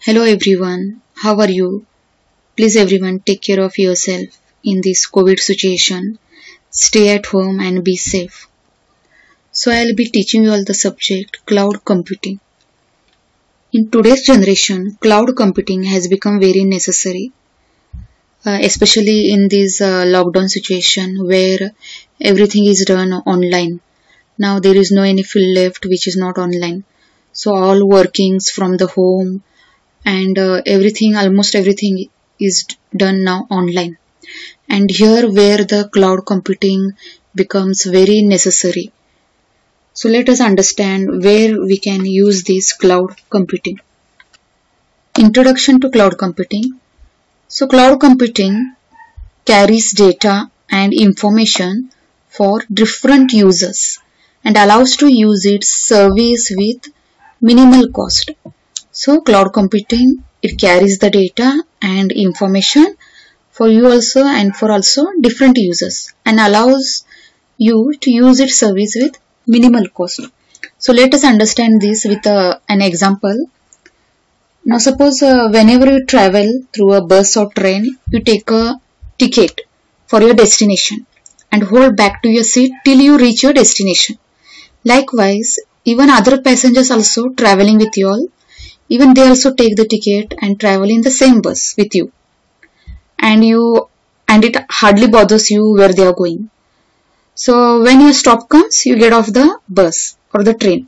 Hello everyone, how are you? Please everyone take care of yourself in this COVID situation. Stay at home and be safe. So I'll be teaching you all the subject cloud computing. In today's generation, cloud computing has become very necessary, especially in this lockdown situation where everything is done online. Now there is no any field left which is not online. So all workings from the home and almost everything is done now online, and here where the cloud computing becomes very necessary. So let us understand where we can use this cloud computing. Introduction to cloud computing. So cloud computing carries data and information for different users and allows to use its service with minimal cost. So cloud computing, it carries the data and information for you also and for also different users and allows you to use its service with minimal cost. So let us understand this with an example. Now suppose whenever you travel through a bus or train, you take a ticket for your destination and hold back to your seat till you reach your destination. Likewise, even other passengers also traveling with you all, even they also take the ticket and travel in the same bus with you, and it hardly bothers you where they are going. So when your stop comes, you get off the bus or the train.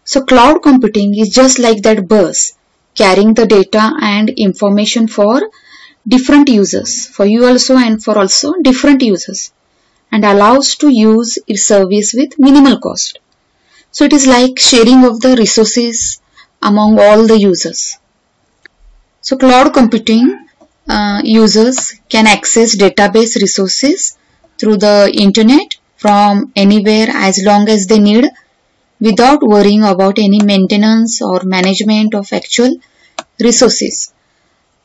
So cloud computing is just like that bus, carrying the data and information for different users, for you also and for also different users, and allows to use its service with minimal cost. So it is like sharing of the resources among all the users. So cloud computing users can access database resources through the internet from anywhere as long as they need, without worrying about any maintenance or management of actual resources.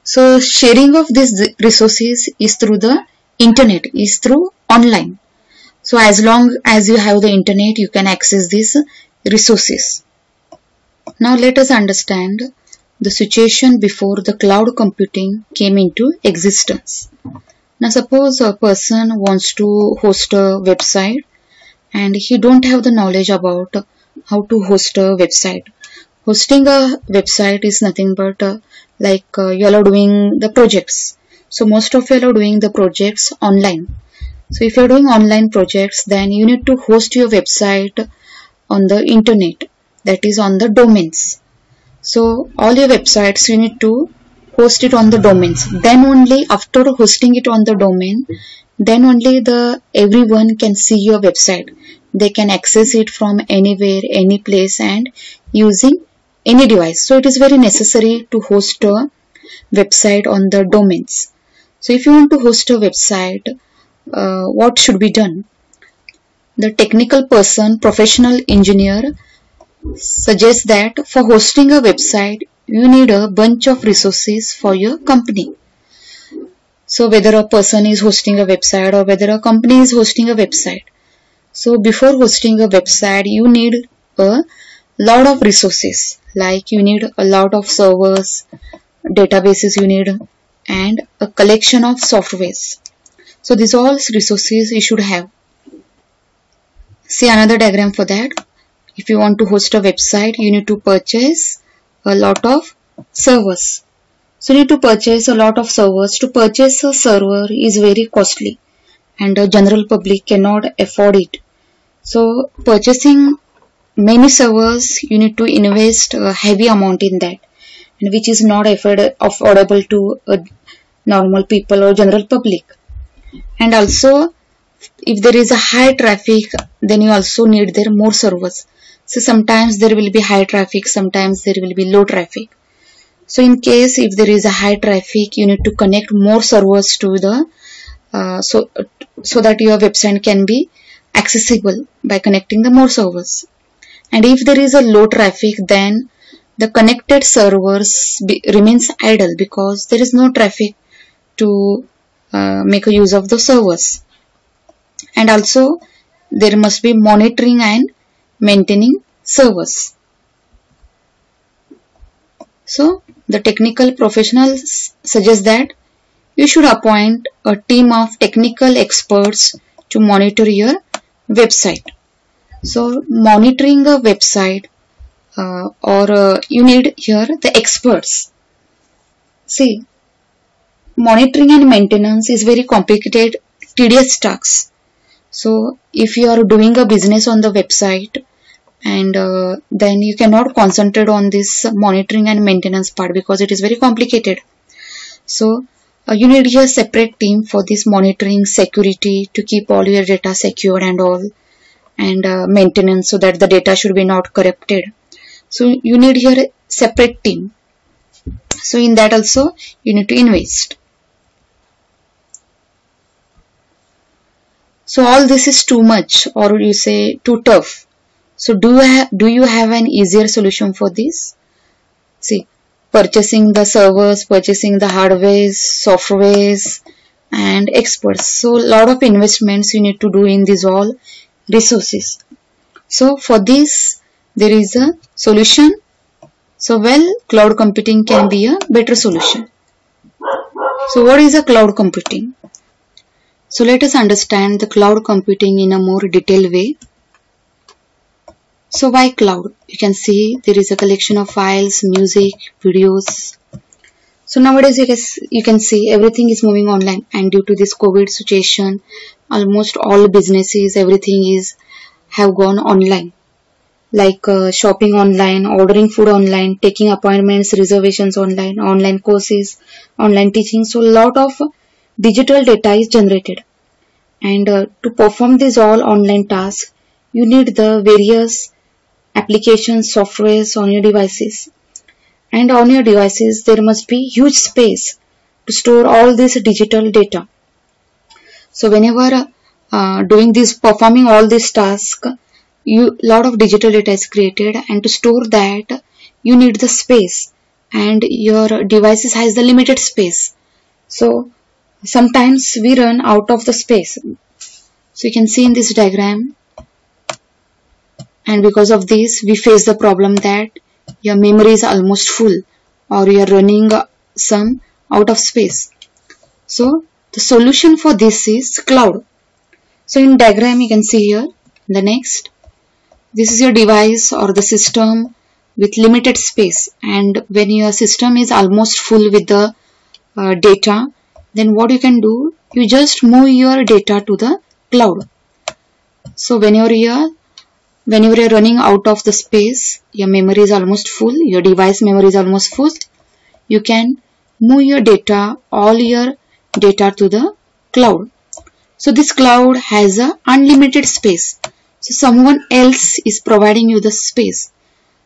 So sharing of these resources is through the internet, is through online. So as long as you have the internet, you can access these resources. Now let us understand the situation before the cloud computing came into existence. Now suppose a person wants to host a website and he don't have the knowledge about how to host a website. Hosting a website is nothing but you all are doing the projects. So most of you all are doing the projects online. So if you are doing online projects, then you need to host your website on the internet, that is on the domains. So all your websites you need to host it on the domains. Then only after hosting it on the domain, then only everyone can see your website. They can access it from anywhere, any place and using any device. So it is very necessary to host a website on the domains. So if you want to host a website, what should be done? The technical person, professional engineer suggests that for hosting a website, you need a bunch of resources for your company. So whether a person is hosting a website or whether a company is hosting a website. So before hosting a website, you need a lot of resources, like you need a lot of servers, databases you need, and a collection of softwares. So these all resources you should have. See another diagram for that. If you want to host a website, you need to purchase a lot of servers. So you need to purchase a lot of servers. To purchase a server is very costly and the general public cannot afford it. So purchasing many servers, you need to invest a heavy amount in that, and which is not affordable to normal people or general public. And also if there is a high traffic, then you also need there more servers. So sometimes there will be high traffic, sometimes there will be low traffic. So in case if there is a high traffic, you need to connect more servers to the so that your website can be accessible by connecting the more servers. And if there is a low traffic, then the connected servers remains idle because there is no traffic to make a use of the servers. And also there must be monitoring and maintaining servers. So the technical professionals suggest that you should appoint a team of technical experts to monitor your website. So monitoring a website you need here the experts. See, monitoring and maintenance is very complicated, tedious tasks. So if you are doing a business on the website, and then you cannot concentrate on this monitoring and maintenance part because it is very complicated. So you need a separate team for this monitoring, security, to keep all your data secured and all, and maintenance so that the data should be not corrupted. So you need here a separate team. So in that also you need to invest. So all this is too much, or you say too tough. So do you have an easier solution for this? See, purchasing the servers, purchasing the hardwares, softwares, and experts. So a lot of investments you need to do in these all resources. So for this there is a solution. So cloud computing can be a better solution. So what is a cloud computing? So let us understand the cloud computing in a more detailed way. So why cloud? You can see there is a collection of files, music, videos. So nowadays you can see everything is moving online, and due to this COVID situation, almost all businesses, everything have gone online. Like shopping online, ordering food online, taking appointments, reservations online, online courses, online teaching. So a lot of digital data is generated. And to perform these all online tasks, you need the various applications, softwares on your devices. And on your devices, there must be huge space to store all this digital data. So whenever performing all these tasks, lot of digital data is created, and to store that, you need the space, and your devices has the limited space. So sometimes we run out of the space. So you can see in this diagram, and because of this we face the problem that your memory is almost full, or you are running some out of space. So the solution for this is cloud. So in diagram you can see here, the next, this is your device or the system with limited space, and when your system is almost full with the data, then what you can do, you just move your data to the cloud. So whenever you are running out of the space, your memory is almost full, your device memory is almost full, you can move your data, all your data to the cloud. So this cloud has a unlimited space. So someone else is providing you the space.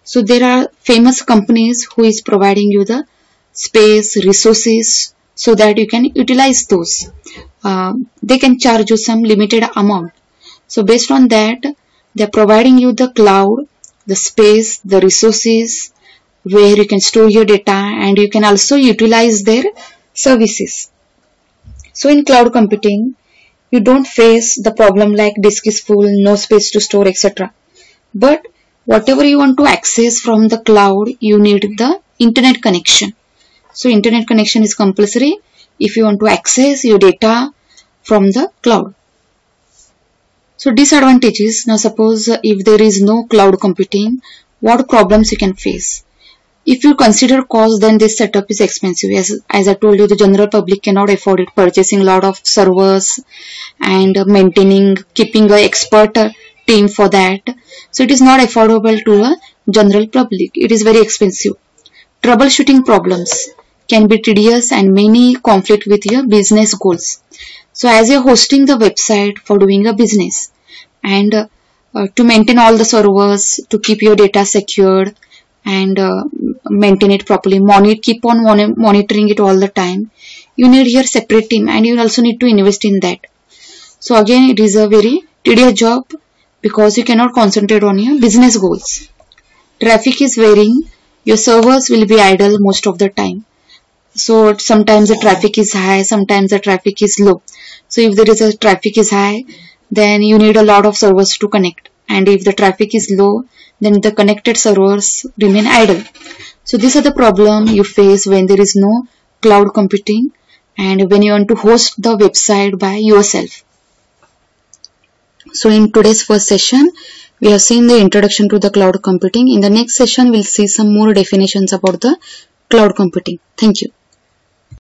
So there are famous companies who is providing you the space, resources, so that you can utilize those. They can charge you some limited amount. So based on that, they are providing you the cloud, the space, the resources, where you can store your data, and you can also utilize their services. So in cloud computing, you don't face the problem like disk is full, no space to store, etc. But whatever you want to access from the cloud, you need the internet connection. So internet connection is compulsory if you want to access your data from the cloud. So disadvantages, now suppose if there is no cloud computing, what problems you can face? If you consider cost, then this setup is expensive. As I told you, the general public cannot afford it, purchasing a lot of servers and maintaining, keeping an expert team for that. So it is not affordable to a general public. It is very expensive. Troubleshooting problems can be tedious and many conflict with your business goals. So as you're hosting the website for doing a business, and to maintain all the servers, to keep your data secured, and maintain it properly, keep on monitoring it all the time, you need your separate team, and you also need to invest in that. So again, it is a very tedious job because you cannot concentrate on your business goals. Traffic is varying, your servers will be idle most of the time. So sometimes the traffic is high, sometimes the traffic is low. So if there is a traffic is high, then you need a lot of servers to connect, and if the traffic is low, then the connected servers remain idle. So these are the problem you face when there is no cloud computing and when you want to host the website by yourself. So in today's first session, we have seen the introduction to the cloud computing. In the next session, we'll see some more definitions about the cloud computing. Thank you.